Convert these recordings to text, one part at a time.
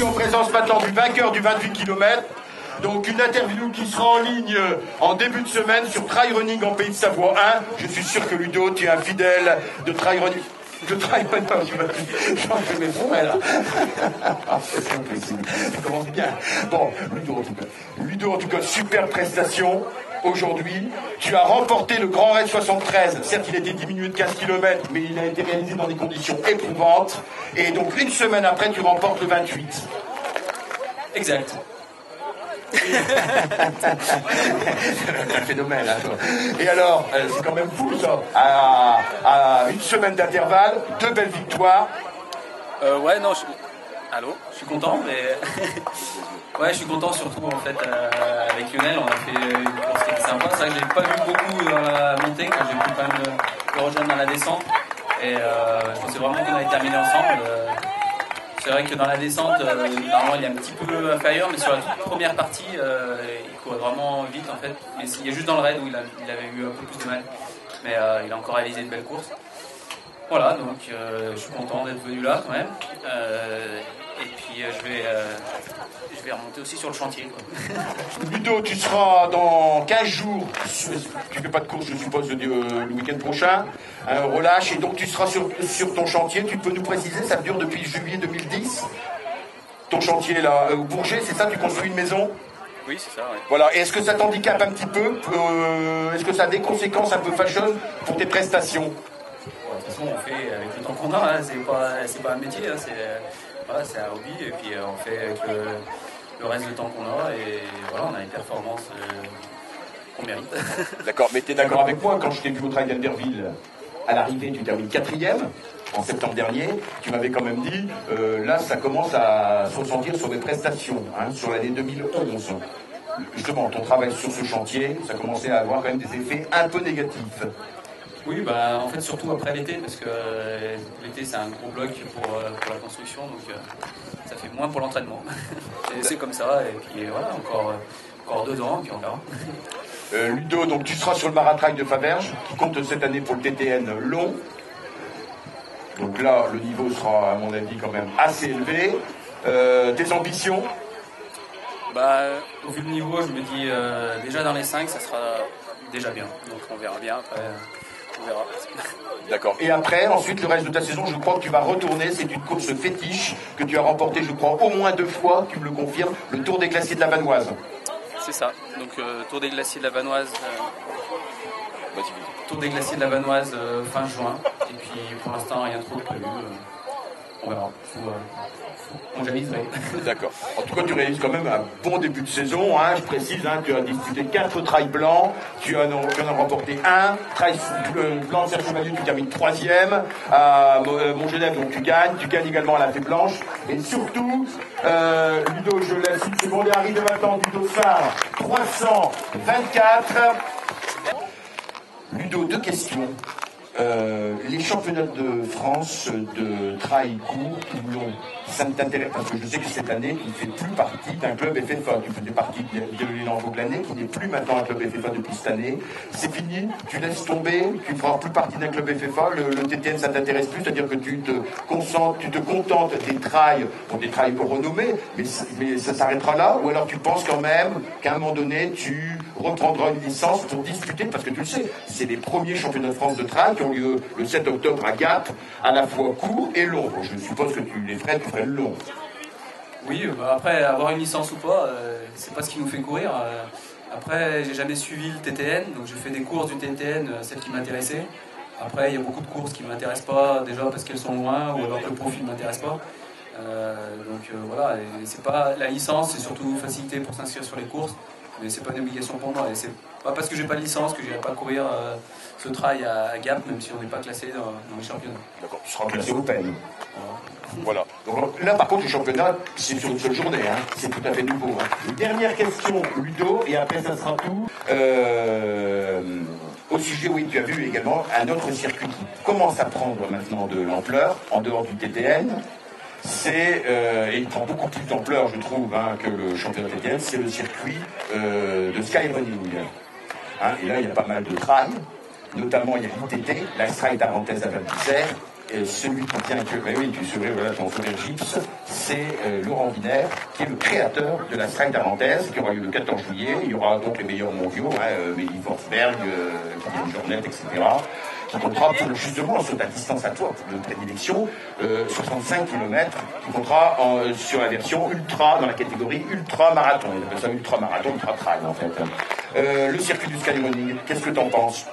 suis en présence maintenant du vainqueur du 28 km. Donc une interview qui sera en ligne en début de semaine sur Trail Running en Pays de Savoie 1. Je suis sûr que Ludo, tu es un fidèle de Trail Running. De Trail Running, j'en fais mes frais là. C'est impossible. Ça commence bien. Bon, Ludo en tout cas, super prestation. Aujourd'hui, tu as remporté le Grand Raid 73. Certes, il a été diminué de 15 km, mais il a été réalisé dans des conditions éprouvantes. Et donc, une semaine après, tu remportes le 28. Exact. C'est un phénomène, hein, toi. Et alors, c'est quand même fou, ça. À une semaine d'intervalle, 2 belles victoires. Ouais, non, allô, je suis content, mais... ouais, je suis content surtout, en fait, avec Lionel, on a fait une course qui était sympa. C'est vrai que j'ai pas vu beaucoup dans la montée, quand j'ai pu quand même le rejoindre dans la descente. Et je pensais vraiment qu'on allait terminer ensemble. C'est vrai que dans la descente, normalement il est un petit peu inférieur, mais sur la toute première partie, il courait vraiment vite en fait. Mais il y a juste dans le raid où il avait eu un peu plus de mal. Mais il a encore réalisé de belles courses. Voilà, donc je suis content d'être venu là quand même. Et puis je vais remonter aussi sur le chantier, quoi. Ludo, tu seras dans 15 jours, tu fais pas de course je suppose le week-end prochain, relâche, et donc tu seras sur ton chantier. Tu peux nous préciser, ça dure depuis juillet 2010, ton chantier là, au Bourget, c'est ça, tu construis une maison? Oui, c'est ça, ouais. Voilà, et est-ce que ça t'handicape un petit peu, est-ce que ça a des conséquences un peu fâcheuses pour tes prestations? Bon, de toute façon, on fait avec le temps qu'on a, hein. C'est pas un métier, hein. Voilà, c'est un hobby, et puis on fait avec le reste du temps qu'on a, et voilà, on a une performance qu'on mérite. D'accord, mais tu es d'accord avec moi, quand je t'ai vu au Trail d'Alderville, à l'arrivée, tu termines 4e en septembre dernier, tu m'avais quand même dit, là, ça commence à se ressentir sur les prestations, hein, sur l'année 2011. Justement, ton travail sur ce chantier, ça commençait à avoir quand même des effets un peu négatifs. Oui, bah, en fait, surtout après l'été, parce que l'été, c'est un gros bloc pour la construction, donc ça fait moins pour l'entraînement. C'est comme ça, et puis voilà, encore 2 ans, puis on verra. Ludo, donc tu seras sur le Maratrail de Faverges, qui compte cette année pour le TTN long. Donc là, le niveau sera, à mon avis, quand même assez élevé. Tes ambitions? Bah, au vu du niveau, je me dis déjà dans les 5, ça sera déjà bien. Donc on verra bien après. On verra. D'accord. Et après, ensuite, le reste de ta saison, je crois que tu vas retourner. C'est une course fétiche que tu as remportée, je crois, au moins 2 fois, tu me le confirmes, le Tour des Glaciers de la Vanoise. C'est ça. Donc Tour des Glaciers de la Vanoise. Tour des Glaciers de la Vanoise fin juin. Et puis pour l'instant, rien trop de prévu. On verra. On j'aviserai. D'accord. En tout cas, tu réalises quand même un bon début de saison, hein. Je précise, hein, tu as disputé 4 trails blancs, tu en as remporté 1, trail blanc de Serge Chevalier, tu termines 3e, à Montgenèvre, donc tu gagnes également à la Fée Blanche, et surtout, Ludo, je laisse une seconde, et arrive maintenant du Dossard 324. Ludo, 2 questions. Les championnats de France de trail court ou long, ça ne t'intéresse pas, parce que je sais que cette année, tu ne fais plus partie d'un club FFA. Tu faisais partie de l'élan Vauclanais, qui n'est plus maintenant un club FFA depuis cette année. C'est fini, tu laisses tomber, tu ne feras plus partie d'un club FFA. Le TTN, ça ne t'intéresse plus, c'est-à-dire que tu te contentes des trails, pour des trails renommés, mais ça s'arrêtera là, ou alors tu penses quand même qu'à un moment donné, tu reprendras une licence pour disputer, parce que tu le sais, c'est les premiers championnats de France de trail qui ont lieu le 7 octobre à Gap, à la fois court et long. Bon, je suppose que tu ferais le long. Oui, bah après, avoir une licence ou pas, c'est pas ce qui nous fait courir. Après, j'ai jamais suivi le TTN, donc j'ai fait des courses du TTN, celles qui m'intéressaient. Après, il y a beaucoup de courses qui m'intéressent pas, déjà parce qu'elles sont loin, ou alors que le profil ne m'intéresse pas. Voilà, et c'est pas la licence, c'est surtout une facilité pour s'inscrire sur les courses, mais c'est pas une obligation pour moi. Et c'est pas parce que j'ai pas de licence que j'irai pas courir ce trail à Gap, même si on n'est pas classé dans les championnats. D'accord, tu seras classé Open. Voilà. Donc là, par contre, le championnat, c'est sur une seule journée, hein. C'est tout à fait nouveau. Hein. Une dernière question, Ludo, et après, ça sera tout. Au sujet, oui, tu as vu également un autre circuit qui commence à prendre maintenant de l'ampleur, en dehors du TTN. Et il prend beaucoup plus d'ampleur, je trouve, hein, que le championnat TTN, c'est le circuit de skyrunning. Hein, et là, il y a pas mal de trails, notamment il y a l'ITT, la Stride Tarentaise à Val d'Isère, celui qui tient que, ben oui, tu souris, voilà, ton sourire gypse, c'est Laurent Viner, qui est le créateur de la Strike d'Armentaise, qui aura lieu le 14 juillet. Il y aura donc les meilleurs mondiaux, Mehdi Forsberg, Guillaume Jornet, etc., qui comptera pour justement sur ta distance à toi, de prédilection, 65 km, qui comptera sur la version ultra, dans la catégorie ultra-marathon. Ils appellent ça ultra-marathon, ultra-trail, en fait. Le circuit du skyrunning, qu'est-ce que tu en penses?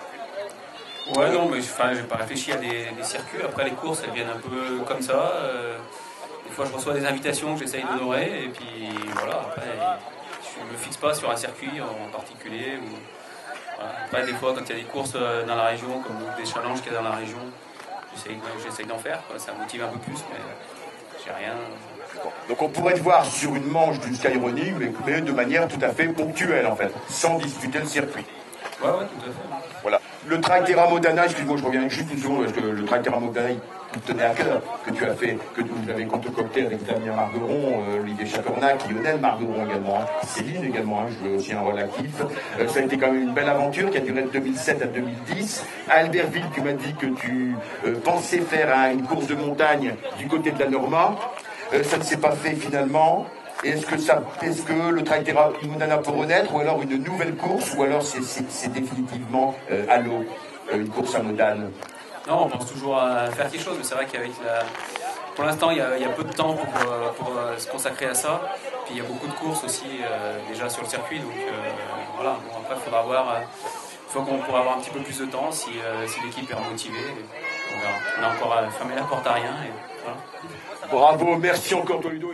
Ouais, non, mais j'ai pas réfléchi à des circuits. Après, les courses, elles viennent un peu comme ça. Des fois, je reçois des invitations que j'essaye d'honorer. Et puis, voilà, après, je me fixe pas sur un circuit en particulier. Voilà. Après, des fois, quand il y a des courses dans la région, comme des challenges qu'il y a dans la région, j'essaye d'en faire. Quoi. Ça me motive un peu plus, mais j'ai rien. Donc on pourrait te voir sur une manche du skyrunning, mais de manière tout à fait ponctuelle, en fait, sans disputer le circuit. Ouais, tout à fait. Voilà. Le Trail Terra Modana, excuse-moi, je reviens juste une seconde, parce que le Trail Terra Modana, il te tenait à cœur, que tu as fait, que vous avez concocté avec Damien Margueron, Olivier Chacornac, Lionel Margueron également, Céline également, je veux aussi un rôle actif. Ça a été quand même une belle aventure qui a duré de 2007 à 2010. À Albertville, tu m'as dit que tu pensais faire une course de montagne du côté de la Norma. Ça ne s'est pas fait finalement. Est-ce que le Trail Terra Modana peut renaître, ou alors une nouvelle course, ou alors c'est définitivement à l'eau, une course à Modane? Non, on pense toujours à faire quelque chose, mais c'est vrai qu'avec pour l'instant, il y a peu de temps pour se consacrer à ça. Puis il y a beaucoup de courses aussi déjà sur le circuit, donc voilà. Bon, après, il faudra voir. Il faut qu'on pourra avoir un petit peu plus de temps si l'équipe est motivée. On a encore fermé la porte à rien. Et voilà. Bravo, merci encore Tolido.